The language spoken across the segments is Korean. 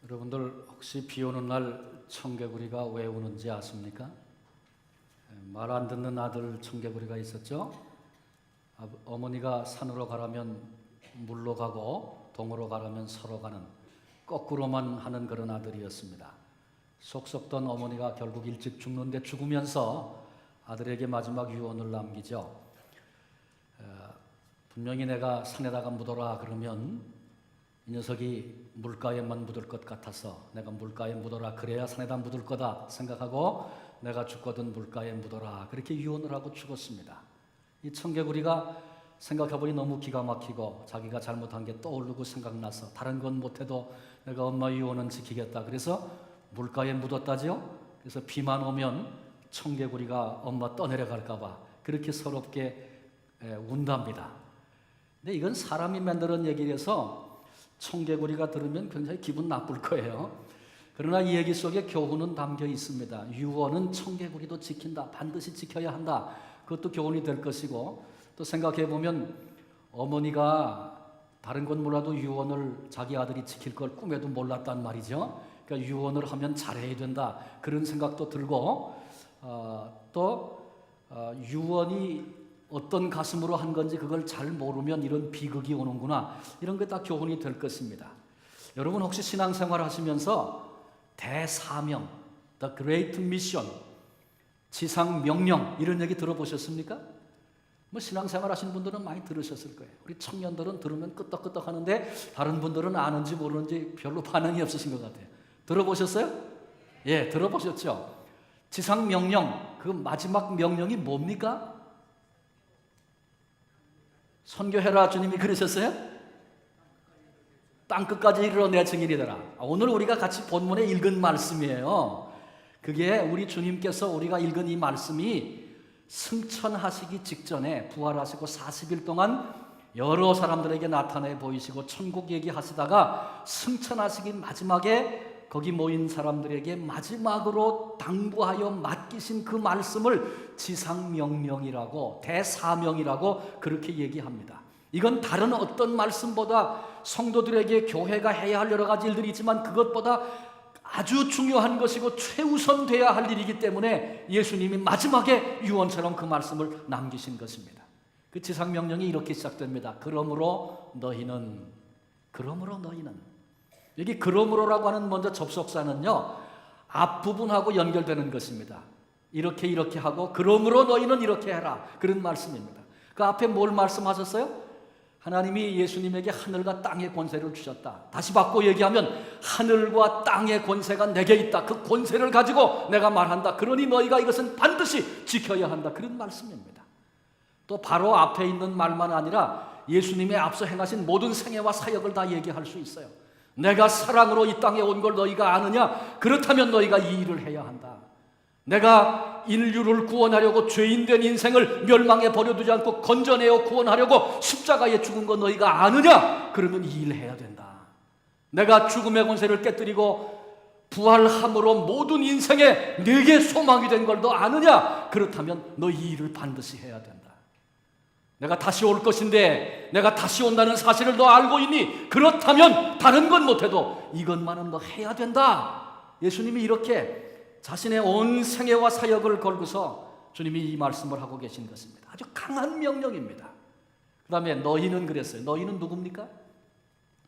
여러분들 혹시 비 오는 날 청개구리가 왜 우는지 아십니까? 말 안 듣는 아들 청개구리가 있었죠. 어머니가 산으로 가라면 물로 가고 동으로 가라면 서로 가는, 거꾸로만 하는 그런 아들이었습니다. 속 썩던 어머니가 결국 일찍 죽는데 죽으면서 아들에게 마지막 유언을 남기죠. 분명히 내가 산에다가 묻어라 그러면 이 녀석이 물가에만 묻을 것 같아서 내가 물가에 묻어라, 그래야 산에다 묻을 거다 생각하고 내가 죽거든 물가에 묻어라, 그렇게 유언을 하고 죽었습니다. 이 청개구리가 생각해보니 너무 기가 막히고 자기가 잘못한 게 떠오르고 생각나서 다른 건 못해도 내가 엄마 유언은 지키겠다, 그래서 물가에 묻었다죠. 그래서 비만 오면 청개구리가 엄마 떠내려갈까 봐 그렇게 서럽게 운답니다. 근데 이건 사람이 만드는 얘기라서 청개구리가 들으면 굉장히 기분 나쁠 거예요. 그러나 이 얘기 속에 교훈은 담겨 있습니다. 유언은 청개구리도 지킨다, 반드시 지켜야 한다. 그것도 교훈이 될 것이고, 또 생각해 보면 어머니가 다른 건 몰라도 유언을 자기 아들이 지킬 걸 꿈에도 몰랐단 말이죠. 그러니까 유언을 하면 잘해야 된다, 그런 생각도 들고, 유언이 어떤 가슴으로 한 건지 그걸 잘 모르면 이런 비극이 오는구나, 이런 게 다 교훈이 될 것입니다. 여러분 혹시 신앙생활 하시면서 대사명, The Great Mission, 지상명령, 이런 얘기 들어보셨습니까? 뭐 신앙생활 하시는 분들은 많이 들으셨을 거예요. 우리 청년들은 들으면 끄떡끄떡 하는데 다른 분들은 아는지 모르는지 별로 반응이 없으신 것 같아요. 들어보셨어요? 예, 들어보셨죠? 지상명령, 그 마지막 명령이 뭡니까? 선교해라, 주님이 그러셨어요? 땅끝까지 이르러 내 증인이 되라. 오늘 우리가 같이 본문에 읽은 말씀이에요. 그게 우리 주님께서 우리가 읽은 이 말씀이 승천하시기 직전에 부활하시고 40일 동안 여러 사람들에게 나타내 보이시고 천국 얘기하시다가 승천하시기 마지막에 거기 모인 사람들에게 마지막으로 당부하여 맡기신 그 말씀을 지상명령이라고, 대사명이라고 그렇게 얘기합니다. 이건 다른 어떤 말씀보다 성도들에게 교회가 해야 할 여러 가지 일들이 있지만 그것보다 아주 중요한 것이고 최우선 돼야 할 일이기 때문에 예수님이 마지막에 유언처럼 그 말씀을 남기신 것입니다. 그 지상명령이 이렇게 시작됩니다. 그러므로 너희는, 여기 그러므로라고 하는 먼저 접속사는요, 앞부분하고 연결되는 것입니다. 이렇게 하고 그러므로 너희는 이렇게 해라, 그런 말씀입니다. 그 앞에 뭘 말씀하셨어요? 하나님이 예수님에게 하늘과 땅의 권세를 주셨다. 다시 바꿔 얘기하면 하늘과 땅의 권세가 내게 있다. 그 권세를 가지고 내가 말한다. 그러니 너희가 이것은 반드시 지켜야 한다, 그런 말씀입니다. 또 바로 앞에 있는 말만 아니라 예수님의 앞서 행하신 모든 생애와 사역을 다 얘기할 수 있어요. 내가 사랑으로 이 땅에 온 걸 너희가 아느냐? 그렇다면 너희가 이 일을 해야 한다. 내가 인류를 구원하려고 죄인된 인생을 멸망에 버려두지 않고 건져내어 구원하려고 십자가에 죽은 거 너희가 아느냐? 그러면 이 일을 해야 된다. 내가 죽음의 권세를 깨뜨리고 부활함으로 모든 인생에 내게 소망이 된 걸 너 아느냐? 그렇다면 너 이 일을 반드시 해야 된다. 내가 다시 올 것인데 내가 다시 온다는 사실을 너 알고 있니? 그렇다면 다른 건 못해도 이것만은 너 해야 된다. 예수님이 이렇게 자신의 온 생애와 사역을 걸고서 주님이 이 말씀을 하고 계신 것입니다. 아주 강한 명령입니다. 그 다음에 너희는 그랬어요. 너희는 누굽니까?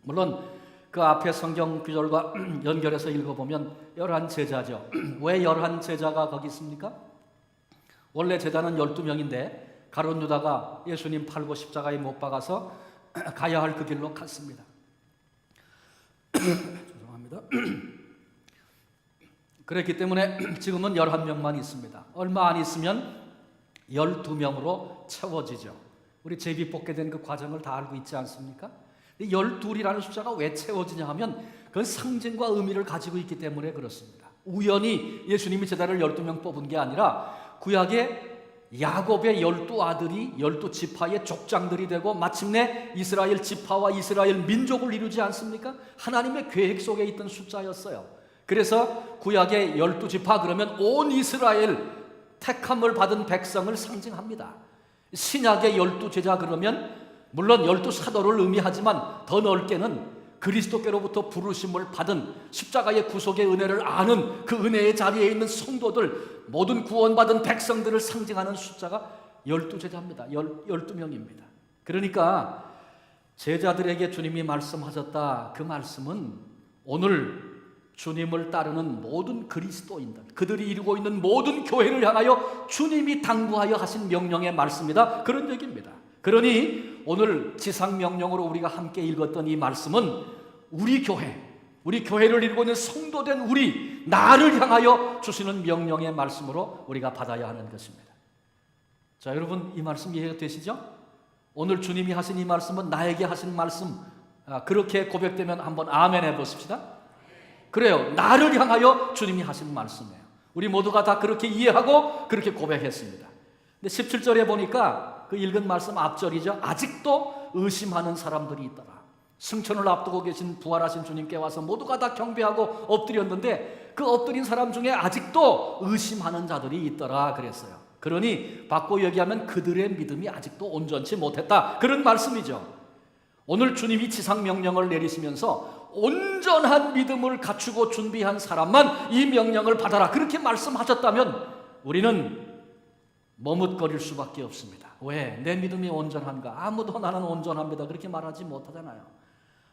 물론 그 앞에 성경 구절과 연결해서 읽어보면 11제자죠. 왜 11제자가 거기 있습니까? 원래 제자는 12명인데 가룟 유다가 예수님 팔고 십자가에 못 박아서 가야 할 그 길로 갔습니다. 죄송합니다. 그랬기 때문에 지금은 11명만 있습니다. 얼마 안 있으면 12명으로 채워지죠. 우리 제비 뽑게 된 그 과정을 다 알고 있지 않습니까? 12이라는 숫자가 왜 채워지냐 하면 그건 상징과 의미를 가지고 있기 때문에 그렇습니다. 우연히 예수님이 제자를 12명 뽑은 게 아니라 구약에 야곱의 12아들이 12지파의 족장들이 되고 마침내 이스라엘 지파와 이스라엘 민족을 이루지 않습니까? 하나님의 계획 속에 있던 숫자였어요. 그래서 구약의 12지파 그러면 온 이스라엘 택함을 받은 백성을 상징합니다. 신약의 12제자 그러면 물론 12사도를 의미하지만 더 넓게는 그리스도께로부터 부르심을 받은 십자가의 구속의 은혜를 아는 그 은혜의 자리에 있는 성도들, 모든 구원받은 백성들을 상징하는 숫자가 12제자입니다. 12명입니다. 그러니까 제자들에게 주님이 말씀하셨다. 그 말씀은 오늘 주님을 따르는 모든 그리스도인들, 그들이 이루고 있는 모든 교회를 향하여 주님이 당부하여 하신 명령의 말씀이다. 그런 얘기입니다. 그러니 오늘 지상명령으로 우리가 함께 읽었던 이 말씀은 우리 교회를 이루고 있는 성도된 우리, 나를 향하여 주시는 명령의 말씀으로 우리가 받아야 하는 것입니다. 자, 여러분 이 말씀 이해가 되시죠? 오늘 주님이 하신 이 말씀은 나에게 하신 말씀, 그렇게 고백되면 한번 아멘 해보십시다. 그래요. 나를 향하여 주님이 하신 말씀이에요. 우리 모두가 다 그렇게 이해하고 그렇게 고백했습니다. 근데 17절에 보니까 그 읽은 말씀 앞절이죠. 아직도 의심하는 사람들이 있더라. 승천을 앞두고 계신 부활하신 주님께 와서 모두가 다 경배하고 엎드렸는데 그 엎드린 사람 중에 아직도 의심하는 자들이 있더라 그랬어요. 그러니 바꿔 얘기하면 그들의 믿음이 아직도 온전치 못했다. 그런 말씀이죠. 오늘 주님이 지상명령을 내리시면서 온전한 믿음을 갖추고 준비한 사람만 이 명령을 받아라. 그렇게 말씀하셨다면 우리는 머뭇거릴 수밖에 없습니다. 왜? 내 믿음이 온전한가? 아무도 나는 온전합니다. 그렇게 말하지 못하잖아요.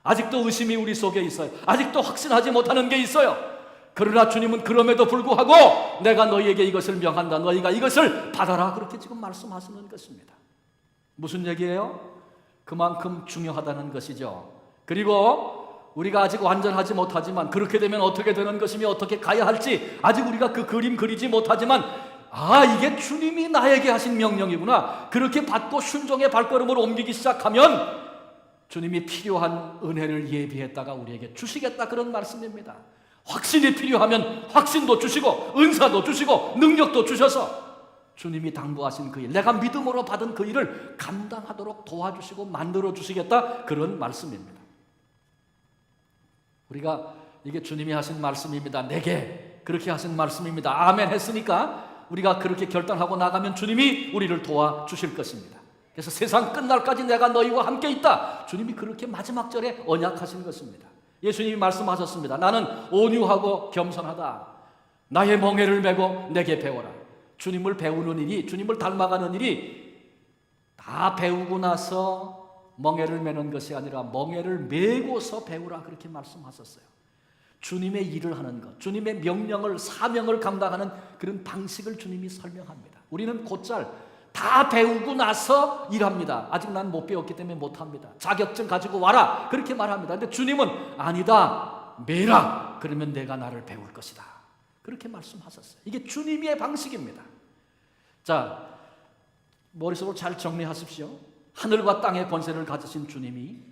아직도 의심이 우리 속에 있어요. 아직도 확신하지 못하는 게 있어요. 그러나 주님은 그럼에도 불구하고 내가 너희에게 이것을 명한다. 너희가 이것을 받아라. 그렇게 지금 말씀하시는 것입니다. 무슨 얘기예요? 그만큼 중요하다는 것이죠. 그리고 우리가 아직 완전하지 못하지만 그렇게 되면 어떻게 되는 것이며 어떻게 가야 할지 아직 우리가 그 그림 그리지 못하지만 이게 주님이 나에게 하신 명령이구나. 그렇게 받고 순종의 발걸음을 옮기기 시작하면 주님이 필요한 은혜를 예비했다가 우리에게 주시겠다. 그런 말씀입니다. 확신이 필요하면 확신도 주시고 은사도 주시고 능력도 주셔서 주님이 당부하신 그 일, 내가 믿음으로 받은 그 일을 감당하도록 도와주시고 만들어 주시겠다. 그런 말씀입니다. 우리가 이게 주님이 하신 말씀입니다. 내게 그렇게 하신 말씀입니다. 아멘 했으니까 우리가 그렇게 결단하고 나가면 주님이 우리를 도와주실 것입니다. 그래서 세상 끝날까지 내가 너희와 함께 있다. 주님이 그렇게 마지막 절에 언약하신 것입니다. 예수님이 말씀하셨습니다. 나는 온유하고 겸손하다. 나의 멍에를 메고 내게 배워라. 주님을 배우는 일이, 주님을 닮아가는 일이 다 배우고 나서 멍에를 메는 것이 아니라 멍에를 메고서 배우라. 그렇게 말씀하셨어요. 주님의 일을 하는 것, 주님의 명령을, 사명을 감당하는 그런 방식을 주님이 설명합니다. 우리는 곧잘 다 배우고 나서 일합니다. 아직 난 못 배웠기 때문에 못합니다. 자격증 가지고 와라. 그렇게 말합니다. 근데 주님은 아니다. 매라. 그러면 내가 나를 배울 것이다. 그렇게 말씀하셨어요. 이게 주님의 방식입니다. 자, 머릿속으로 잘 정리하십시오. 하늘과 땅의 권세를 가지신 주님이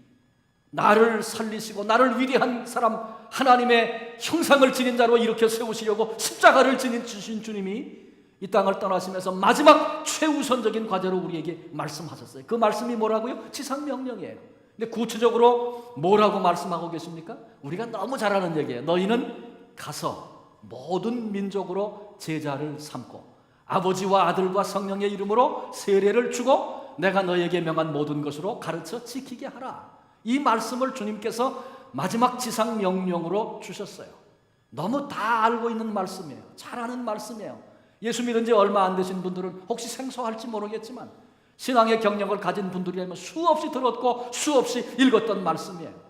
나를 살리시고 나를 위대한 사람, 하나님의 형상을 지닌 자로 일으켜 세우시려고 십자가를 지신 주님이 이 땅을 떠나시면서 마지막 최우선적인 과제로 우리에게 말씀하셨어요. 그 말씀이 뭐라고요? 지상명령이에요. 근데 구체적으로 뭐라고 말씀하고 계십니까? 우리가 너무 잘 아는 얘기예요. 너희는 가서 모든 민족으로 제자를 삼고 아버지와 아들과 성령의 이름으로 세례를 주고 내가 너희에게 명한 모든 것으로 가르쳐 지키게 하라. 이 말씀을 주님께서 마지막 지상명령으로 주셨어요. 너무 다 알고 있는 말씀이에요. 잘 아는 말씀이에요. 예수 믿은 지 얼마 안 되신 분들은 혹시 생소할지 모르겠지만 신앙의 경력을 가진 분들이라면 수없이 들었고 수없이 읽었던 말씀이에요.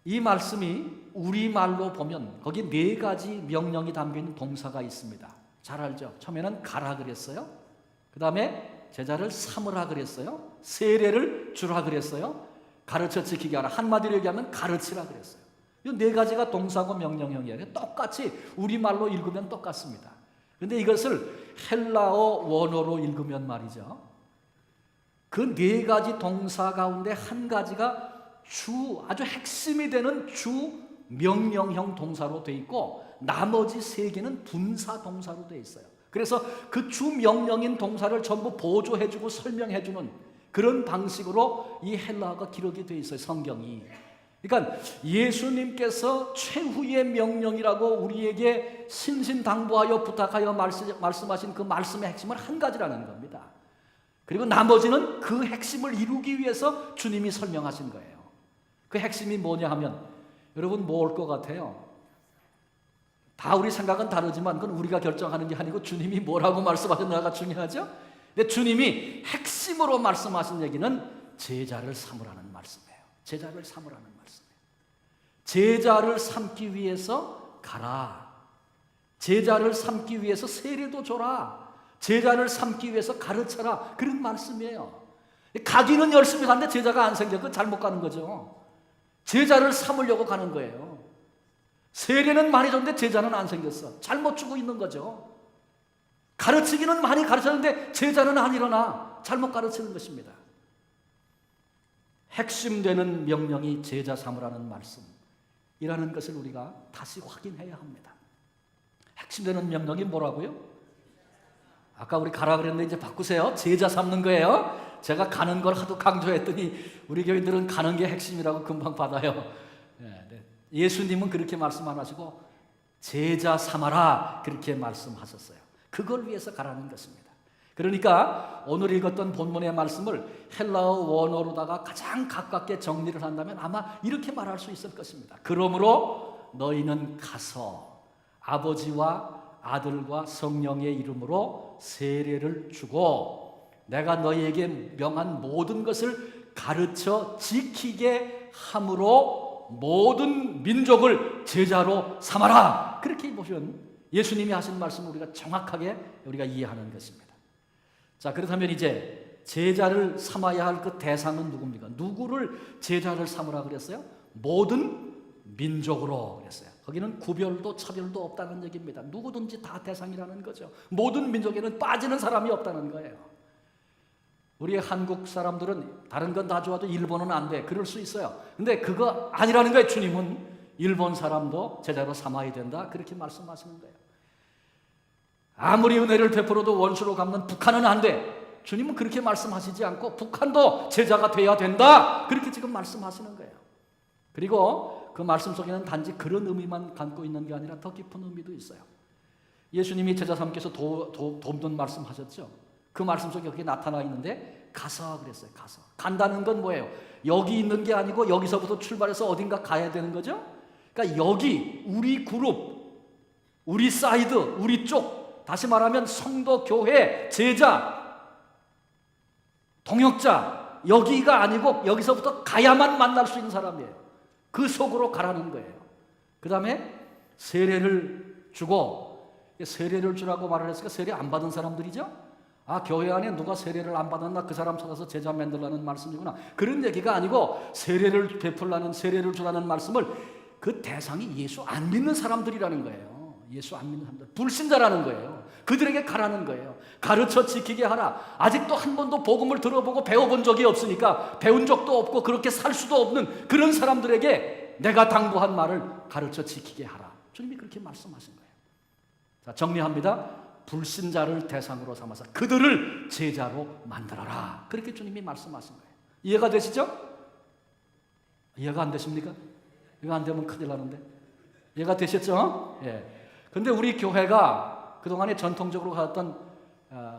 이 말씀이 우리말로 보면 거기 4가지 명령이 담긴 동사가 있습니다. 잘 알죠? 처음에는 가라 그랬어요. 그 다음에 제자를 삼으라 그랬어요. 세례를 주라 그랬어요. 가르쳐 지키게 하라. 한마디로 얘기하면 가르치라 그랬어요. 이 4가지가 동사고 명령형이에요. 똑같이 우리말로 읽으면 똑같습니다. 그런데 이것을 헬라어 원어로 읽으면 말이죠. 그 4가지 동사 가운데 한 가지가 아주 핵심이 되는 주 명령형 동사로 되어 있고 나머지 3개는 분사 동사로 되어 있어요. 그래서 그 주 명령인 동사를 전부 보조해주고 설명해주는 그런 방식으로 이 헬라어가 기록이 되어 있어요. 성경이. 그러니까 예수님께서 최후의 명령이라고 그리고 나머지는 그 핵심을 이루기 위해서 주님이 설명하신 거예요. 그 핵심이 뭐냐 하면 여러분 뭘 것 같아요? 다 우리 생각은 다르지만 그건 우리가 결정하는 게 아니고 주님이 뭐라고 말씀하셨나가 중요하죠. 근데 주님이 핵심으로 말씀하신 얘기는 제자를 삼으라는 말씀이에요. 제자를 삼으라는 말씀이에요. 제자를 삼기 위해서 가라. 제자를 삼기 위해서 세례도 줘라. 제자를 삼기 위해서 가르쳐라. 그런 말씀이에요. 가기는 열심히 가는데 제자가 안 생겨. 그건 잘못 가는 거죠. 제자를 삼으려고 가는 거예요. 세례는 많이 줬는데 제자는 안 생겼어. 잘못 주고 있는 거죠. 가르치기는 많이 가르쳤는데 제자는 안 일어나. 잘못 가르치는 것입니다. 핵심되는 명령이 제자 삼으라는 말씀이라는 것을 우리가 다시 확인해야 합니다. 핵심되는 명령이 뭐라고요? 아까 우리 가라 그랬는데 이제 바꾸세요. 제자 삼는 거예요. 제가 가는 걸 하도 강조했더니 우리 교인들은 가는 게 핵심이라고 금방 받아요. 예수님은 그렇게 말씀 안 하시고 제자 삼아라 그렇게 말씀하셨어요. 그걸 위해서 가라는 것입니다. 그러니까 오늘 읽었던 본문의 말씀을 헬라어 원어로다가 가장 가깝게 정리를 한다면 아마 이렇게 말할 수 있을 것입니다. 그러므로 너희는 가서 아버지와 아들과 성령의 이름으로 세례를 주고 내가 너희에게 명한 모든 것을 가르쳐 지키게 함으로 모든 민족을 제자로 삼아라. 그렇게 보시면 예수님이 하신 말씀을 우리가 정확하게 우리가 이해하는 것입니다. 자, 그렇다면 이제 제자를 삼아야 할 그 대상은 누굽니까? 누구를 제자를 삼으라 그랬어요? 모든 민족으로 그랬어요. 거기는 구별도 차별도 없다는 얘기입니다. 누구든지 다 대상이라는 거죠. 모든 민족에는 빠지는 사람이 없다는 거예요. 우리 한국 사람들은 다른 건 다 좋아도 일본은 안 돼. 그럴 수 있어요. 근데 그거 아니라는 거예요. 주님은 일본 사람도 제자로 삼아야 된다. 그렇게 말씀하시는 거예요. 아무리 은혜를 베풀어도 원수로 갚는 북한은 안 돼. 주님은 그렇게 말씀하시지 않고 북한도 제자가 돼야 된다. 그렇게 지금 말씀하시는 거예요. 그리고 그 말씀 속에는 단지 그런 의미만 담고 있는 게 아니라 더 깊은 의미도 있어요. 예수님이 제자 삼께서 돕는 말씀하셨죠. 그 말씀 속에 그게 나타나 있는데 가서 그랬어요. 가서. 간다는 건 뭐예요? 여기 있는 게 아니고 여기서부터 출발해서 어딘가 가야 되는 거죠. 그러니까 여기 우리 그룹, 우리 사이드, 우리 쪽, 다시 말하면 성도, 교회, 제자, 동역자, 여기가 아니고 여기서부터 가야만 만날 수 있는 사람이에요. 그 속으로 가라는 거예요. 그 다음에 세례를 주고, 세례를 주라고 말을 했으니까 세례 안 받은 사람들이죠. 아, 교회 안에 누가 세례를 안 받았나 그 사람 찾아서 제자 만들라는 말씀이구나. 그런 얘기가 아니고 세례를 베풀라는, 세례를 주라는 말씀을 그 대상이 예수 안 믿는 사람들이라는 거예요. 예수 안 믿는 사람들, 불신자라는 거예요. 그들에게 가라는 거예요. 가르쳐 지키게 하라. 아직도 한 번도 복음을 들어보고 배워본 적이 없으니까 배운 적도 없고 그렇게 살 수도 없는 그런 사람들에게 내가 당부한 말을 가르쳐 지키게 하라. 주님이 그렇게 말씀하신 거예요. 자, 정리합니다. 불신자를 대상으로 삼아서 그들을 제자로 만들어라. 그렇게 주님이 말씀하신 거예요. 이해가 되시죠? 이해가 안 되십니까? 이거 안 되면 큰일 나는데. 이해가 되셨죠? 예. 근데 우리 교회가 그동안에 전통적으로 가졌던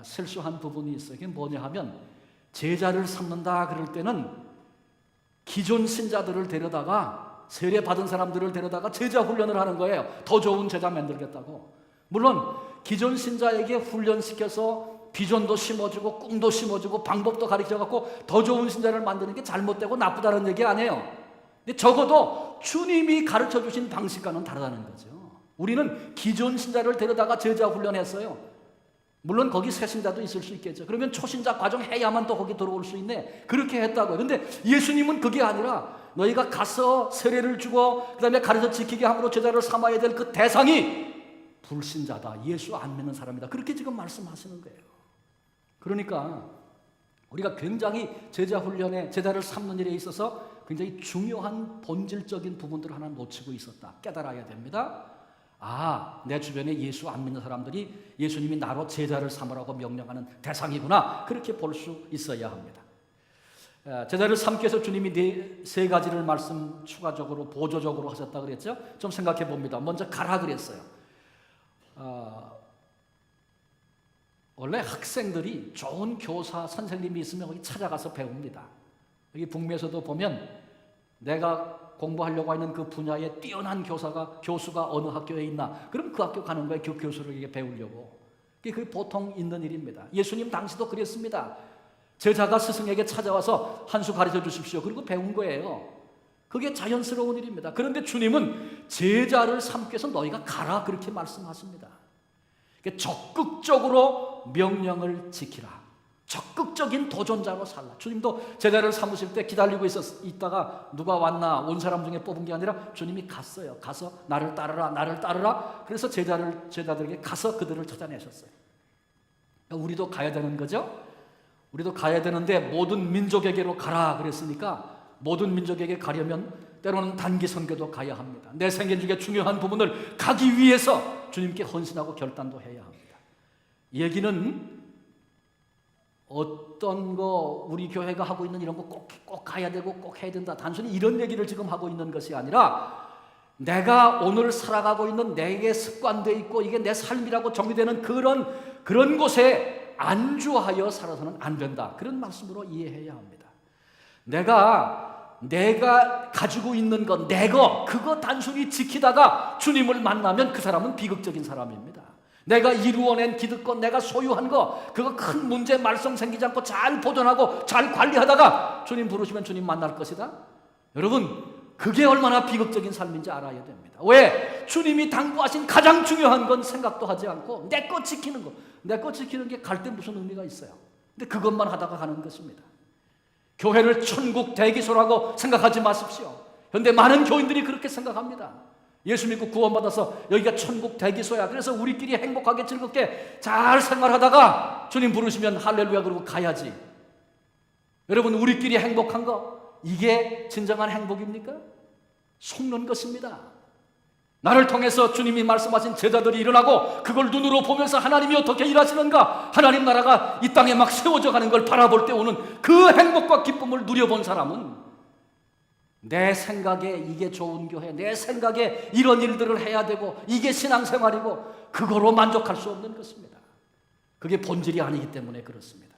실수한 부분이 있어요. 그게 뭐냐 하면 제자를 삼는다 그럴 때는 기존 신자들을 데려다가 세례 받은 사람들을 데려다가 제자 훈련을 하는 거예요. 더 좋은 제자 만들겠다고. 물론 기존 신자에게 훈련시켜서 비전도 심어주고 꿈도 심어주고 방법도 가르쳐갖고 더 좋은 신자를 만드는 게 잘못되고 나쁘다는 얘기 아니에요. 근데 적어도 주님이 가르쳐주신 방식과는 다르다는 거죠. 우리는 기존 신자를 데려다가 제자 훈련했어요. 물론 거기 새 신자도 있을 수 있겠죠. 그러면 초신자 과정 해야만 또 거기 들어올 수 있네. 그렇게 했다고요. 근데 예수님은 그게 아니라 너희가 가서 세례를 주고 그 다음에 가르쳐 지키게 함으로 제자를 삼아야 될 그 대상이 불신자다. 예수 안 믿는 사람이다. 그렇게 지금 말씀하시는 거예요. 그러니까 우리가 굉장히 제자 훈련에 제자를 삼는 일에 있어서 굉장히 중요한 본질적인 부분들을 하나 놓치고 있었다. 깨달아야 됩니다. 아, 내 주변에 예수 안 믿는 사람들이 예수님이 나로 제자를 삼으라고 명령하는 대상이구나. 그렇게 볼 수 있어야 합니다. 제자를 삼기 위해서 주님이 세 가지를 말씀 추가적으로 보조적으로 하셨다 그랬죠. 좀 생각해 봅니다. 먼저 가라 그랬어요. 원래 학생들이 좋은 교사, 선생님이 있으면 거기 찾아가서 배웁니다. 여기 북미에서도 보면 내가 공부하려고 하는 그 분야에 뛰어난 교수가 어느 학교에 있나, 그럼 그 학교 가는 거예요. 그 교수를 배우려고. 그게 보통 있는 일입니다. 예수님 당시도 그랬습니다. 제자가 스승에게 찾아와서 한 수 가르쳐 주십시오. 그리고 배운 거예요. 그게 자연스러운 일입니다. 그런데 주님은 제자를 삼기 위해서 너희가 가라, 그렇게 말씀하십니다. 적극적으로 명령을 지키라. 적극적인 도전자로 살라. 주님도 제자를 삼으실 때 기다리고 있다가 누가 왔나 온 사람 중에 뽑은 게 아니라 주님이 갔어요. 가서 나를 따르라, 나를 따르라. 그래서 제자들에게 가서 그들을 찾아내셨어요. 우리도 가야 되는 거죠. 우리도 가야 되는데 모든 민족에게로 가라 그랬으니까 모든 민족에게 가려면 때로는 단기 선교도 가야 합니다. 내 생애 중에 중요한 부분을 가기 위해서 주님께 헌신하고 결단도 해야 합니다. 얘기는 어떤 거 우리 교회가 하고 있는 이런 거 꼭 가야 되고 꼭 해야 된다, 단순히 이런 얘기를 지금 하고 있는 것이 아니라 내가 오늘 살아가고 있는 내게 습관되어 있고 이게 내 삶이라고 정리되는 그런 곳에 안주하여 살아서는 안 된다, 그런 말씀으로 이해해야 합니다. 내가 가지고 있는 것, 그거 단순히 지키다가 주님을 만나면 그 사람은 비극적인 사람입니다. 내가 이루어낸 기득권, 내가 소유한 거, 그거 큰 문제 말썽 생기지 않고 잘 보존하고 잘 관리하다가 주님 부르시면 주님 만날 것이다. 여러분, 그게 얼마나 비극적인 삶인지 알아야 됩니다. 왜? 주님이 당부하신 가장 중요한 건 생각도 하지 않고 내 거 지키는 거. 내 거 지키는 게 갈 때 무슨 의미가 있어요? 근데 그것만 하다가 가는 것입니다. 교회를 천국 대기소라고 생각하지 마십시오. 그런데 많은 교인들이 그렇게 생각합니다. 예수 믿고 구원받아서 여기가 천국 대기소야. 그래서 우리끼리 행복하게 즐겁게 잘 생활하다가 주님 부르시면 할렐루야 그러고 가야지. 여러분, 우리끼리 행복한 거, 이게 진정한 행복입니까? 속는 것입니다. 나를 통해서 주님이 말씀하신 제자들이 일어나고 그걸 눈으로 보면서 하나님이 어떻게 일하시는가, 하나님 나라가 이 땅에 막 세워져 가는 걸 바라볼 때 오는 그 행복과 기쁨을 누려본 사람은 내 생각에 이게 좋은 교회, 내 생각에 이런 일들을 해야 되고 이게 신앙생활이고 그거로 만족할 수 없는 것입니다. 그게 본질이 아니기 때문에 그렇습니다.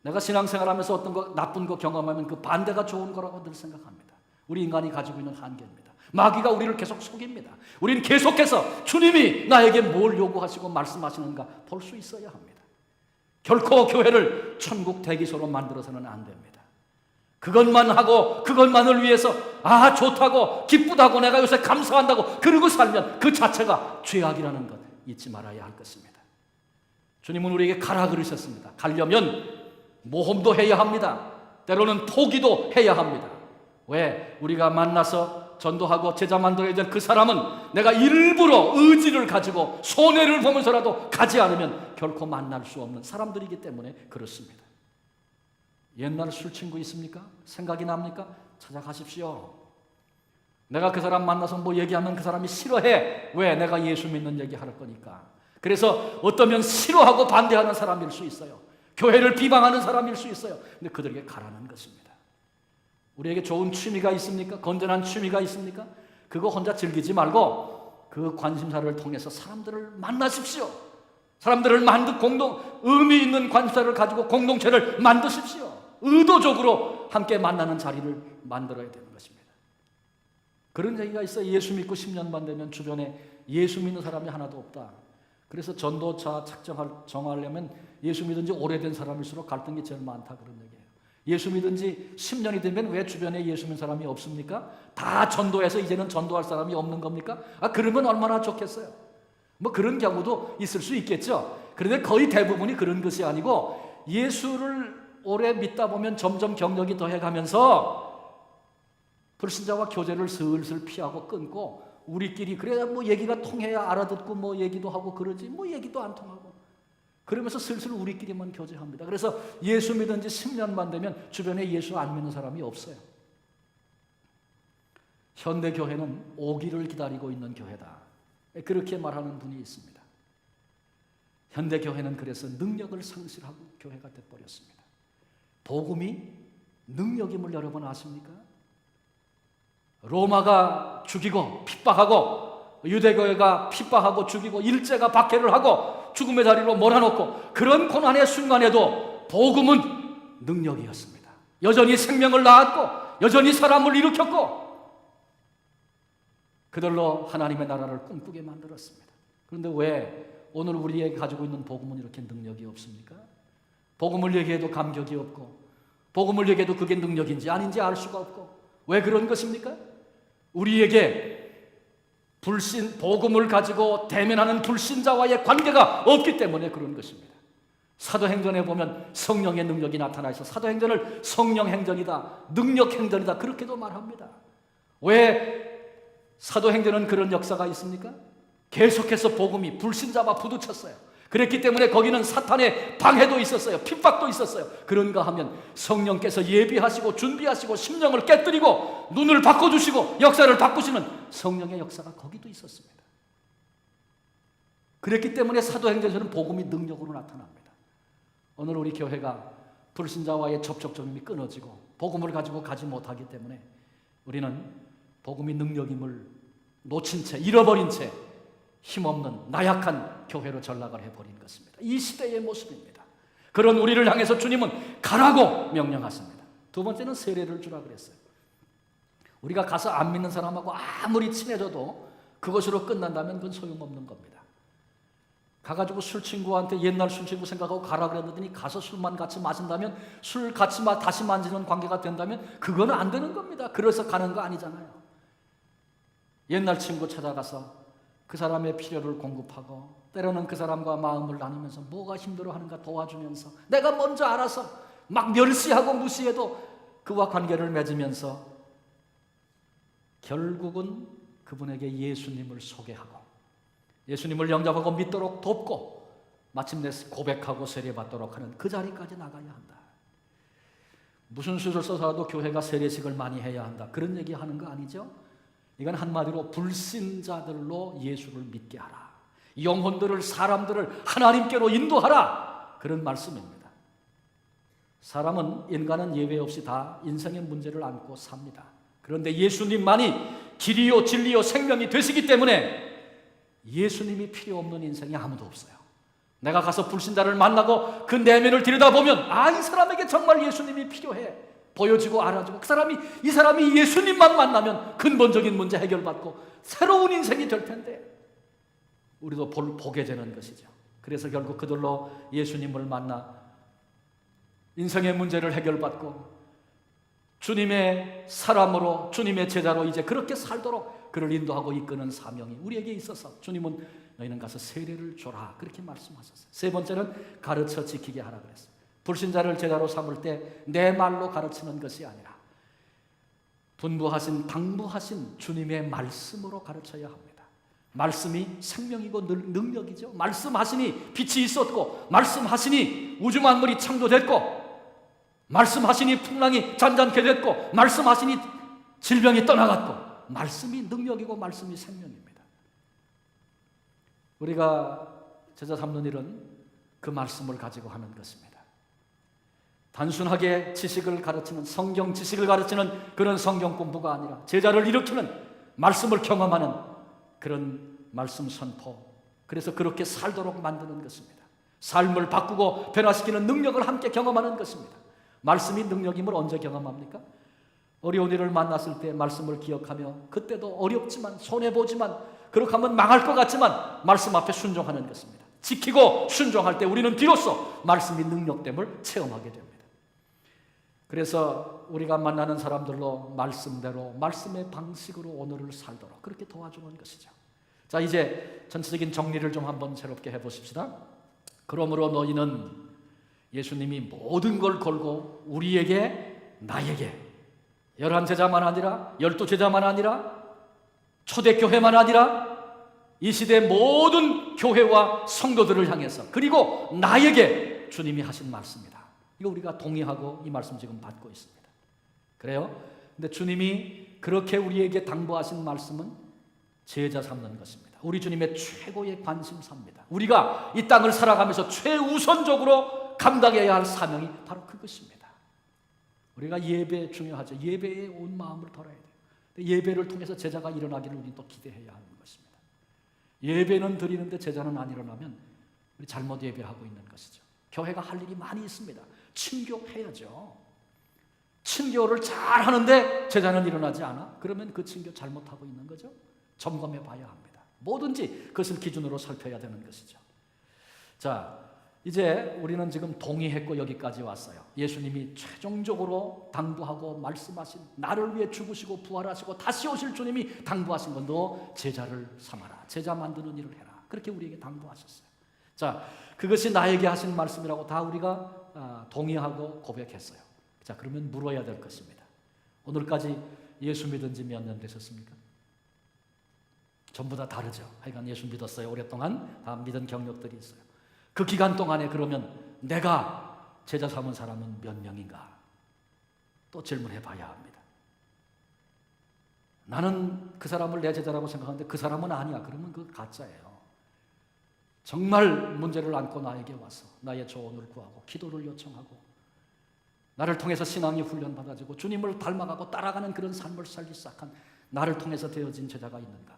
내가 신앙생활하면서 어떤 거 나쁜 거 경험하면 그 반대가 좋은 거라고 늘 생각합니다. 우리 인간이 가지고 있는 한계입니다. 마귀가 우리를 계속 속입니다. 우리는 계속해서 주님이 나에게 뭘 요구하시고 말씀하시는가 볼 수 있어야 합니다. 결코 교회를 천국 대기소로 만들어서는 안 됩니다. 그것만 하고 그것만을 위해서 좋다고 기쁘다고 내가 요새 감사한다고 그러고 살면 그 자체가 죄악이라는 것 잊지 말아야 할 것입니다. 주님은 우리에게 가라 그러셨습니다. 가려면 모험도 해야 합니다. 때로는 포기도 해야 합니다. 왜? 우리가 만나서 전도하고 제자 만들어야 될 그 사람은 내가 일부러 의지를 가지고 손해를 보면서라도 가지 않으면 결코 만날 수 없는 사람들이기 때문에 그렇습니다. 옛날 술 친구 있습니까? 생각이 납니까? 찾아가십시오. 내가 그 사람 만나서 뭐 얘기하면 그 사람이 싫어해. 왜? 내가 예수 믿는 얘기 할 거니까. 그래서 어떠면 싫어하고 반대하는 사람일 수 있어요. 교회를 비방하는 사람일 수 있어요. 근데 그들에게 가라는 것입니다. 우리에게 좋은 취미가 있습니까? 건전한 취미가 있습니까? 그거 혼자 즐기지 말고 그 관심사를 통해서 사람들을 만나십시오. 사람들을 의미 있는 관심사를 가지고 공동체를 만드십시오. 의도적으로 함께 만나는 자리를 만들어야 되는 것입니다. 그런 얘기가 있어요. 예수 믿고 10년만 되면 주변에 예수 믿는 사람이 하나도 없다. 그래서 전도차 정하려면 예수 믿은 지 오래된 사람일수록 갈등이 제일 많다, 그런 얘기예요. 예수 믿은 지 10년이 되면 왜 주변에 예수 믿는 사람이 없습니까? 다 전도해서 이제는 전도할 사람이 없는 겁니까? 그러면 얼마나 좋겠어요. 뭐 그런 경우도 있을 수 있겠죠. 그런데 거의 대부분이 그런 것이 아니고 예수를 오래 믿다 보면 점점 경력이 더해가면서 불신자와 교제를 슬슬 피하고 끊고 우리끼리 그래야 뭐 얘기가 통해야 알아듣고 뭐 얘기도 하고 그러지 뭐 얘기도 안 통하고 그러면서 슬슬 우리끼리만 교제합니다. 그래서 예수 믿은 지 10년만 되면 주변에 예수 안 믿는 사람이 없어요. 현대교회는 오기를 기다리고 있는 교회다, 그렇게 말하는 분이 있습니다. 현대교회는 그래서 능력을 상실하고 교회가 돼버렸습니다. 복음이 능력임을 여러분 아십니까? 로마가 죽이고 핍박하고 유대교회가 핍박하고 죽이고 일제가 박해를 하고 죽음의 자리로 몰아넣고 그런 고난의 순간에도 복음은 능력이었습니다. 여전히 생명을 낳았고 여전히 사람을 일으켰고 그들로 하나님의 나라를 꿈꾸게 만들었습니다. 그런데 왜 오늘 우리에게 가지고 있는 복음은 이렇게 능력이 없습니까? 복음을 얘기해도 감격이 없고 복음을 얘기해도 그게 능력인지 아닌지 알 수가 없고 왜 그런 것입니까? 우리에게 복음을 가지고 대면하는 불신자와의 관계가 없기 때문에 그런 것입니다. 사도행전에 보면 성령의 능력이 나타나 있어 사도행전을 성령행전이다, 능력행전이다 그렇게도 말합니다. 왜 사도행전은 그런 역사가 있습니까? 계속해서 복음이 불신자와 부딪혔어요. 그랬기 때문에 거기는 사탄의 방해도 있었어요. 핍박도 있었어요. 그런가 하면 성령께서 예비하시고 준비하시고 심령을 깨뜨리고 눈을 바꿔주시고 역사를 바꾸시는 성령의 역사가 거기도 있었습니다. 그랬기 때문에 사도행전에서는 복음이 능력으로 나타납니다. 오늘 우리 교회가 불신자와의 접촉점이 끊어지고 복음을 가지고 가지 못하기 때문에 우리는 복음이 능력임을 놓친 채 잃어버린 채 힘없는 나약한 교회로 전락을 해버린 것입니다. 이 시대의 모습입니다. 그런 우리를 향해서 주님은 가라고 명령하십니다. 두 번째는 세례를 주라 그랬어요. 우리가 가서 안 믿는 사람하고 아무리 친해져도 그것으로 끝난다면 그건 소용없는 겁니다. 가가지고 술 친구한테 옛날 술 친구 생각하고 가라 그랬더니 가서 술만 같이 마신다면 술 같이 다시 만지는 관계가 된다면 그거는 안 되는 겁니다. 그래서 가는 거 아니잖아요. 옛날 친구 찾아가서 그 사람의 필요를 공급하고 때로는 그 사람과 마음을 나누면서 뭐가 힘들어하는가 도와주면서 내가 먼저 알아서 막 멸시하고 무시해도 그와 관계를 맺으면서 결국은 그분에게 예수님을 소개하고 예수님을 영접하고 믿도록 돕고 마침내 고백하고 세례받도록 하는 그 자리까지 나가야 한다. 무슨 수를 써서라도 교회가 세례식을 많이 해야 한다. 그런 얘기하는 거 아니죠? 이건 한마디로 불신자들로 예수를 믿게 하라. 영혼들을 사람들을 하나님께로 인도하라. 그런 말씀입니다. 인간은 예외 없이 다 인생의 문제를 안고 삽니다. 그런데 예수님만이 길이요 진리요 생명이 되시기 때문에 예수님이 필요 없는 인생이 아무도 없어요. 내가 가서 불신자를 만나고 그 내면을 들여다보면 이 사람에게 정말 예수님이 필요해 보여지고 알아지고 이 사람이 예수님만 만나면 근본적인 문제 해결받고 새로운 인생이 될 텐데 우리도 보게 되는 것이죠. 그래서 결국 그들로 예수님을 만나 인생의 문제를 해결받고 주님의 사람으로 주님의 제자로 이제 그렇게 살도록 그를 인도하고 이끄는 사명이 우리에게 있어서 주님은 너희는 가서 세례를 줘라 그렇게 말씀하셨어요. 세 번째는 가르쳐 지키게 하라 그랬어요. 불신자를 제자로 삼을 때 내 말로 가르치는 것이 아니라 당부하신 주님의 말씀으로 가르쳐야 합니다. 말씀이 생명이고 능력이죠. 말씀하시니 빛이 있었고 말씀하시니 우주 만물이 창조됐고 말씀하시니 풍랑이 잔잔케 됐고 말씀하시니 질병이 떠나갔고 말씀이 능력이고 말씀이 생명입니다. 우리가 제자 삼는 일은 그 말씀을 가지고 하는 것입니다. 단순하게 지식을 가르치는 성경 지식을 가르치는 그런 성경 공부가 아니라 제자를 일으키는 말씀을 경험하는 그런 말씀 선포 그래서 그렇게 살도록 만드는 것입니다. 삶을 바꾸고 변화시키는 능력을 함께 경험하는 것입니다. 말씀이 능력임을 언제 경험합니까? 어려운 일을 만났을 때 말씀을 기억하며 그때도 어렵지만 손해보지만 그렇게 하면 망할 것 같지만 말씀 앞에 순종하는 것입니다. 지키고 순종할 때 우리는 비로소 말씀이 능력됨을 체험하게 됩니다. 그래서 우리가 만나는 사람들로 말씀대로 말씀의 방식으로 오늘을 살도록 그렇게 도와주는 것이죠. 자, 이제 전체적인 정리를 좀 한번 새롭게 해보십시다. 그러므로 너희는 예수님이 모든 걸 걸고 우리에게 나에게 11제자만 아니라 12제자만 아니라 초대교회만 아니라 이 시대 모든 교회와 성도들을 향해서 그리고 나에게 주님이 하신 말씀이다. 이거 우리가 동의하고 이 말씀 지금 받고 있습니다. 그래요? 근데 주님이 그렇게 우리에게 당부하신 말씀은 제자 삼는 것입니다. 우리 주님의 최고의 관심사입니다. 우리가 이 땅을 살아가면서 최우선적으로 감당해야 할 사명이 바로 그것입니다. 우리가 예배 중요하죠. 예배에 온 마음을 걸어야 돼요. 예배를 통해서 제자가 일어나기를 우리는 또 기대해야 하는 것입니다. 예배는 드리는데 제자는 안 일어나면 우리 잘못 예배하고 있는 것이죠. 교회가 할 일이 많이 있습니다. 친교해야죠. 친교를 잘 하는데 제자는 일어나지 않아? 그러면 그 친교 잘못하고 있는 거죠. 점검해 봐야 합니다. 뭐든지 그것을 기준으로 살펴야 되는 것이죠. 자, 이제 우리는 지금 동의했고 여기까지 왔어요. 예수님이 최종적으로 당부하고 말씀하신, 나를 위해 죽으시고 부활하시고 다시 오실 주님이 당부하신 건 너 제자를 삼아라. 제자 만드는 일을 해라. 그렇게 우리에게 당부하셨어요. 자, 그것이 나에게 하신 말씀이라고 다 우리가 동의하고 고백했어요. 자, 그러면 물어야 될 것입니다. 오늘까지 예수 믿은 지 몇 년 되셨습니까? 전부 다 다르죠. 하여간 예수 믿었어요. 오랫동안 다 믿은 경력들이 있어요. 그 기간 동안에 그러면 내가 제자 삼은 사람은 몇 명인가? 또 질문해 봐야 합니다. 나는 그 사람을 내 제자라고 생각하는데 그 사람은 아니야. 그러면 그거 가짜예요. 정말 문제를 안고 나에게 와서 나의 조언을 구하고 기도를 요청하고 나를 통해서 신앙이 훈련받아지고 주님을 닮아가고 따라가는 그런 삶을 살기 시작한 나를 통해서 되어진 제자가 있는가?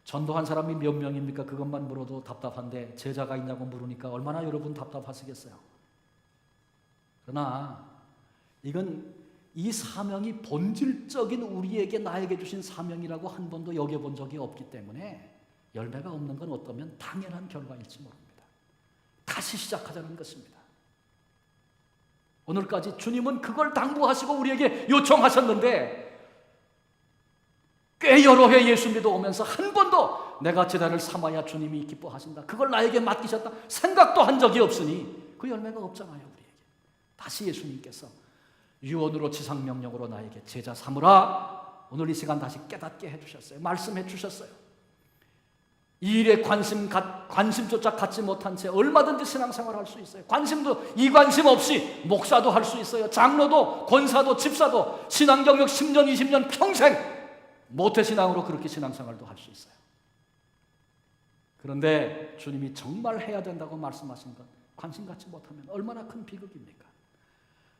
전도한 사람이 몇 명입니까? 그것만 물어도 답답한데 제자가 있냐고 물으니까 얼마나 여러분 답답하시겠어요. 그러나 이건 이 사명이 본질적인 우리에게 나에게 주신 사명이라고 한 번도 여겨본 적이 없기 때문에 열매가 없는 건 어떠면 당연한 결과일지 모릅니다. 다시 시작하자는 것입니다. 오늘까지 주님은 그걸 당부하시고 우리에게 요청하셨는데 꽤 여러 해 예수 믿어 오면서 한 번도 내가 제자를 삼아야 주님이 기뻐하신다, 그걸 나에게 맡기셨다 생각도 한 적이 없으니 그 열매가 없잖아요. 우리에게 다시 예수님께서 유언으로 지상명령으로 나에게 제자 삼으라, 오늘 이 시간 다시 깨닫게 해주셨어요. 말씀해 주셨어요. 이 일에 관심조차 갖지 못한 채 얼마든지 신앙생활을 할 수 있어요. 관심도 이 관심 없이 목사도 할 수 있어요. 장로도 권사도 집사도 신앙경력 10년 20년 평생 모태신앙으로 그렇게 신앙생활도 할 수 있어요. 그런데 주님이 정말 해야 된다고 말씀하신 것 관심 갖지 못하면 얼마나 큰 비극입니까?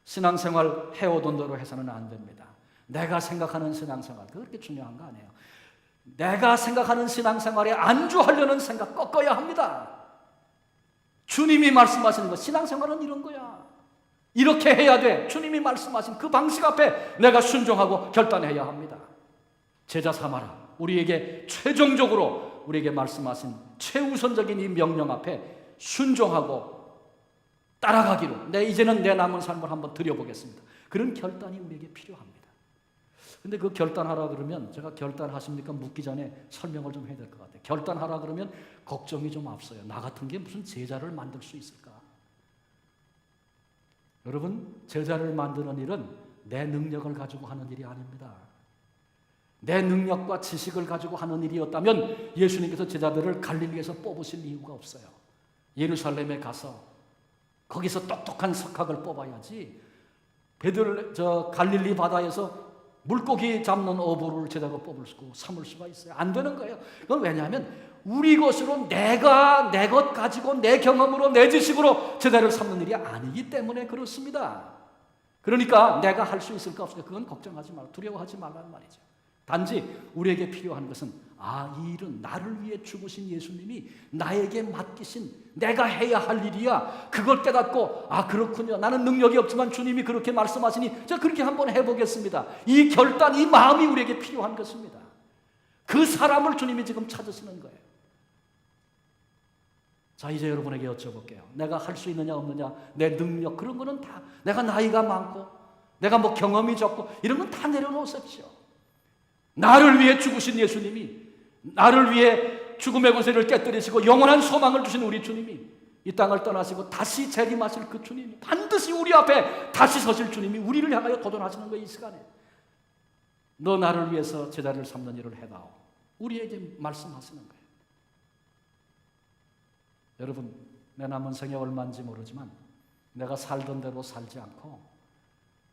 신앙생활 해오던 대로 해서는 안 됩니다. 내가 생각하는 신앙생활 그렇게 중요한 거 아니에요. 내가 생각하는 신앙생활에 안주하려는 생각 꺾어야 합니다. 주님이 말씀하시는 것, 신앙생활은 이런 거야. 이렇게 해야 돼. 주님이 말씀하신 그 방식 앞에 내가 순종하고 결단해야 합니다. 제자 삼아라. 우리에게 최종적으로 우리에게 말씀하신 최우선적인 이 명령 앞에 순종하고 따라가기로, 이제는 내 남은 삶을 한번 드려보겠습니다. 그런 결단이 우리에게 필요합니다. 근데 그 결단하라 그러면 제가 결단하십니까? 묻기 전에 설명을 좀 해야 될 것 같아요. 결단하라 그러면 걱정이 좀 앞서요. 나 같은 게 무슨 제자를 만들 수 있을까? 여러분, 제자를 만드는 일은 내 능력을 가지고 하는 일이 아닙니다. 내 능력과 지식을 가지고 하는 일이었다면 예수님께서 제자들을 갈릴리에서 뽑으실 이유가 없어요. 예루살렘에 가서 거기서 똑똑한 석학을 뽑아야지 갈릴리 바다에서 물고기 잡는 어부를 제자로 삼을 수가 있어요. 안 되는 거예요. 그건 왜냐하면 우리 것으로 내 것 가지고 내 경험으로 내 지식으로 제자를 삼는 일이 아니기 때문에 그렇습니다. 그러니까 내가 할 수 있을까 없을까 그건 걱정하지 말고 두려워하지 말라는 말이죠. 단지 우리에게 필요한 것은 이 일은 나를 위해 죽으신 예수님이 나에게 맡기신 내가 해야 할 일이야. 그걸 깨닫고 그렇군요. 나는 능력이 없지만 주님이 그렇게 말씀하시니 제가 그렇게 한번 해보겠습니다. 이 결단, 이 마음이 우리에게 필요한 것입니다. 그 사람을 주님이 지금 찾으시는 거예요. 자, 이제 여러분에게 여쭤볼게요. 내가 할 수 있느냐 없느냐, 내 능력 그런 거는 다 내가 나이가 많고 내가 경험이 적고 이런 건 다 내려놓으십시오. 나를 위해 죽으신 예수님이, 나를 위해 죽음의 권세를 깨뜨리시고 영원한 소망을 주신 우리 주님이 이 땅을 떠나시고 다시 재림하실 그 주님이, 반드시 우리 앞에 다시 서실 주님이 우리를 향하여 도전하시는 거예요. 이 시간에 너 나를 위해서 제자를 삼는 일을 해다오, 우리에게 말씀하시는 거예요. 여러분, 내 남은 생에 얼마인지 모르지만 내가 살던 대로 살지 않고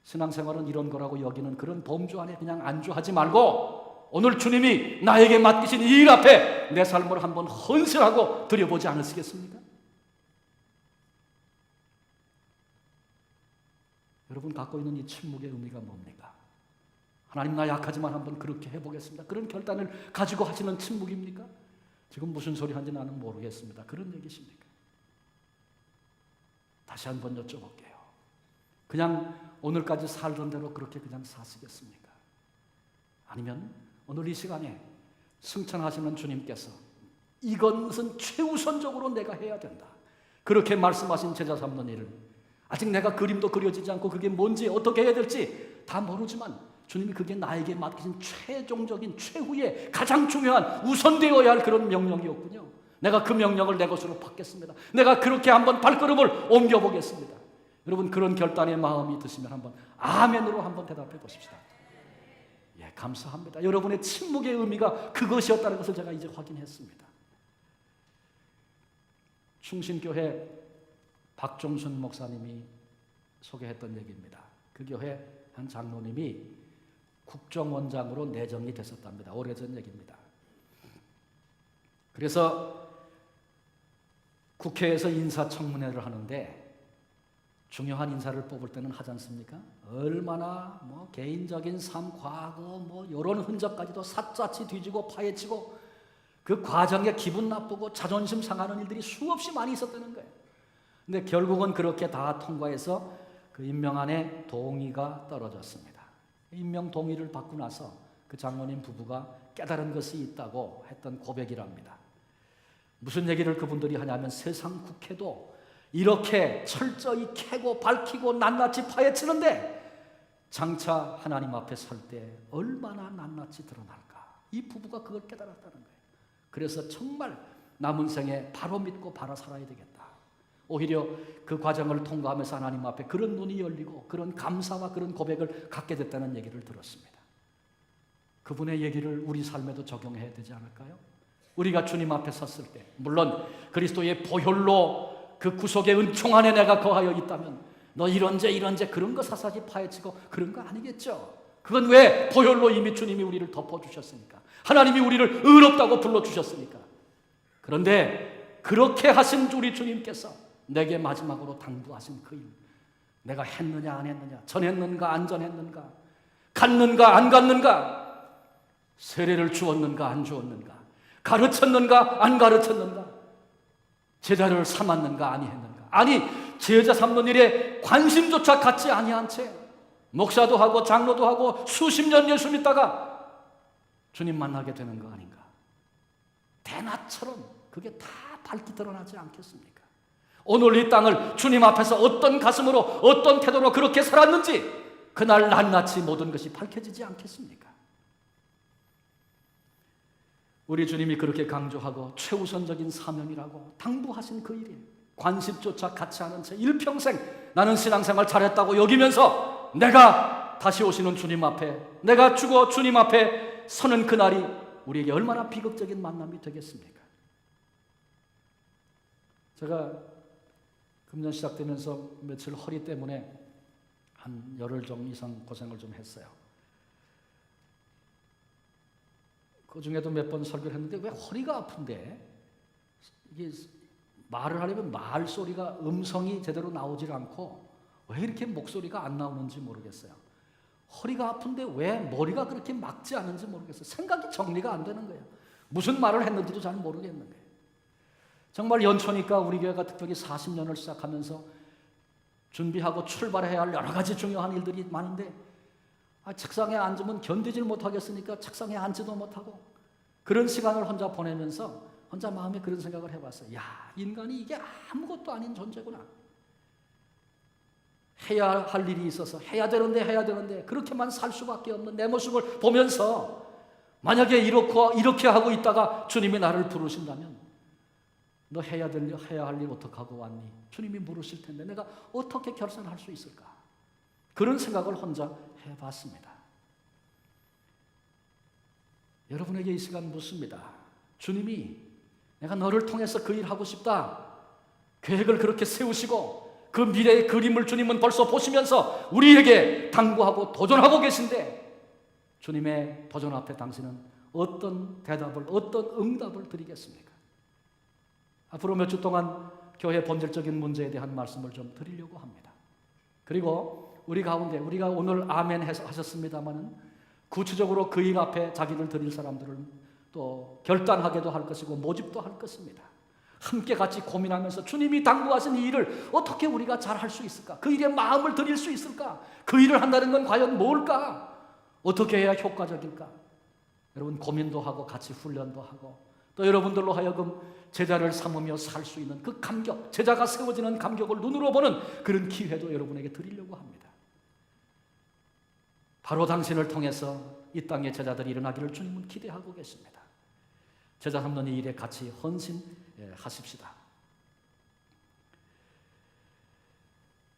신앙생활은 이런 거라고 여기는 그런 범주 안에 그냥 안주하지 말고 오늘 주님이 나에게 맡기신 이 일 앞에 내 삶을 한번 헌신하고 드려보지 않으시겠습니까? 여러분 갖고 있는 이 침묵의 의미가 뭡니까? 하나님, 나 약하지만 한번 그렇게 해보겠습니다. 그런 결단을 가지고 하시는 침묵입니까? 지금 무슨 소리 하는지 나는 모르겠습니다. 그런 얘기십니까? 다시 한번 여쭤볼게요. 그냥 오늘까지 살던 대로 그렇게 그냥 사시겠습니까? 아니면 오늘 이 시간에 승천하시는 주님께서 이것은 최우선적으로 내가 해야 된다, 그렇게 말씀하신 제자 삼는 일을 아직 내가 그림도 그려지지 않고 그게 뭔지 어떻게 해야 될지 다 모르지만 주님이 그게 나에게 맡기신 최종적인 최후의 가장 중요한 우선되어야 할 그런 명령이었군요. 내가 그 명령을 내 것으로 받겠습니다. 내가 그렇게 한번 발걸음을 옮겨보겠습니다. 여러분, 그런 결단의 마음이 드시면 한번 아멘으로 한번 대답해 보십시다. 예, 감사합니다. 여러분의 침묵의 의미가 그것이었다는 것을 제가 이제 확인했습니다. 충신교회 박종순 목사님이 소개했던 얘기입니다. 그 교회 한 장로님이 국정원장으로 내정이 됐었답니다. 오래전 얘기입니다. 그래서 국회에서 인사청문회를 하는데 중요한 인사를 뽑을 때는 하지 않습니까? 얼마나 개인적인 삶, 과거 이런 흔적까지도 샅샅이 뒤지고 파헤치고 그 과정에 기분 나쁘고 자존심 상하는 일들이 수없이 많이 있었다는 거예요. 근데 결국은 그렇게 다 통과해서 그 임명안에 동의가 떨어졌습니다. 임명 동의를 받고 나서 그 장로님 부부가 깨달은 것이 있다고 했던 고백이랍니다. 무슨 얘기를 그분들이 하냐면 세상 국회도 이렇게 철저히 캐고 밝히고 낱낱이 파헤치는데 장차 하나님 앞에 설 때 얼마나 낱낱이 드러날까. 이 부부가 그걸 깨달았다는 거예요. 그래서 정말 남은 생에 바로 믿고 바로 살아야 되겠다. 오히려 그 과정을 통과하면서 하나님 앞에 그런 눈이 열리고 그런 감사와 그런 고백을 갖게 됐다는 얘기를 들었습니다. 그분의 얘기를 우리 삶에도 적용해야 되지 않을까요? 우리가 주님 앞에 섰을 때, 물론 그리스도의 보혈로 그 구속의 은총 안에 내가 거하여 있다면 너 이런제 그런 거 사사지 파헤치고 그런 거 아니겠죠. 그건 왜? 보혈로 이미 주님이 우리를 덮어주셨으니까, 하나님이 우리를 의롭다고 불러주셨으니까. 그런데 그렇게 하신 우리 주님께서 내게 마지막으로 당부하신 그 일, 내가 했느냐 안 했느냐, 전했는가 안 전했는가, 갔는가 안 갔는가, 세례를 주었는가 안 주었는가, 가르쳤는가 안 가르쳤는가, 제자를 삼았는가 아니했는가. 아니, 제자 삼는 일에 관심조차 갖지 아니한 채 목사도 하고 장로도 하고 수십 년 예수 믿다가 주님 만나게 되는 거 아닌가. 대낮처럼 그게 다 밝히 드러나지 않겠습니까? 오늘 이 땅을 주님 앞에서 어떤 가슴으로 어떤 태도로 그렇게 살았는지 그날 낱낱이 모든 것이 밝혀지지 않겠습니까? 우리 주님이 그렇게 강조하고 최우선적인 사명이라고 당부하신 그 일에 관심조차 갖지 않은 채 일평생 나는 신앙생활 잘했다고 여기면서 내가 다시 오시는 주님 앞에, 내가 죽어 주님 앞에 서는 그날이 우리에게 얼마나 비극적인 만남이 되겠습니까? 제가 금년 시작되면서 며칠 허리 때문에 한 열흘 좀 이상 고생을 좀 했어요. 그 중에도 몇 번 설교를 했는데 왜 허리가 아픈데 이게 말을 하려면 말 소리가 음성이 제대로 나오질 않고 왜 이렇게 목소리가 안 나오는지 모르겠어요. 허리가 아픈데 왜 머리가 그렇게 막지 않은지 모르겠어요. 생각이 정리가 안 되는 거예요. 무슨 말을 했는지도 잘 모르겠는 거예요. 정말 연초니까 우리 교회가 특별히 40년을 시작하면서 준비하고 출발해야 할 여러 가지 중요한 일들이 많은데 책상에 앉으면 견디질 못하겠으니까 책상에 앉지도 못하고 그런 시간을 혼자 보내면서 혼자 마음에 그런 생각을 해봤어요. 야, 인간이 이게 아무것도 아닌 존재구나. 해야 할 일이 있어서 해야 되는데 그렇게만 살 수밖에 없는 내 모습을 보면서 만약에 이렇게 하고 있다가 주님이 나를 부르신다면 너 해야 할 일 어떻게 하고 왔니? 주님이 물으실 텐데 내가 어떻게 결산할 수 있을까? 그런 생각을 혼자 해봤습니다. 여러분에게 이 시간 묻습니다. 주님이 내가 너를 통해서 그 일 하고 싶다 계획을 그렇게 세우시고 그 미래의 그림을 주님은 벌써 보시면서 우리에게 당부하고 도전하고 계신데 주님의 도전 앞에 당신은 어떤 대답을, 어떤 응답을 드리겠습니까? 앞으로 몇 주 동안 교회 본질적인 문제에 대한 말씀을 좀 드리려고 합니다. 그리고 우리 가운데 우리가 오늘 아멘 하셨습니다마는 구체적으로 그 일 앞에 자기를 드릴 사람들을 또 결단하게도 할 것이고 모집도 할 것입니다. 함께 같이 고민하면서 주님이 당부하신 이 일을 어떻게 우리가 잘 할 수 있을까? 그 일에 마음을 들일 수 있을까? 그 일을 한다는 건 과연 뭘까? 어떻게 해야 효과적일까? 여러분 고민도 하고 같이 훈련도 하고 또 여러분들로 하여금 제자를 삼으며 살 수 있는 그 감격, 제자가 세워지는 감격을 눈으로 보는 그런 기회도 여러분에게 드리려고 합니다. 바로 당신을 통해서 이 땅의 제자들이 일어나기를 주님은 기대하고 계십니다. 제자 삼는 이 일에 같이 헌신하십시다.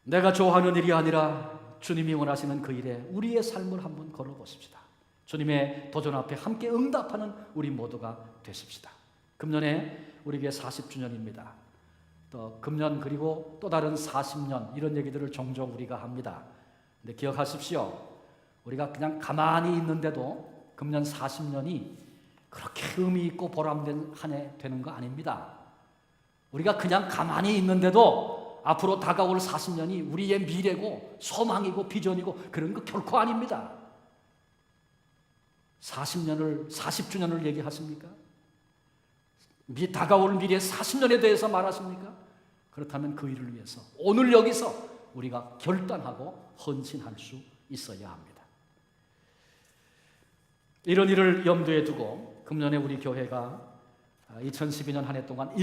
내가 좋아하는 일이 아니라 주님이 원하시는 그 일에 우리의 삶을 한번 걸어보십시다. 주님의 도전 앞에 함께 응답하는 우리 모두가 되십시다. 금년에 우리 교회 40주년입니다. 또 금년 그리고 또 다른 40년 이런 얘기들을 종종 우리가 합니다. 근데 기억하십시오. 우리가 그냥 가만히 있는데도 금년 40년이 그렇게 의미 있고 보람된 한 해 되는 거 아닙니다. 우리가 그냥 가만히 있는데도 앞으로 다가올 40년이 우리의 미래고 소망이고 비전이고 그런 거 결코 아닙니다. 40주년을 얘기하십니까? 다가올 미래 40년에 대해서 말하십니까? 그렇다면 그 일을 위해서 오늘 여기서 우리가 결단하고 헌신할 수 있어야 합니다. 이런 일을 염두에 두고 금년에 우리 교회가 2012년 한 해 동안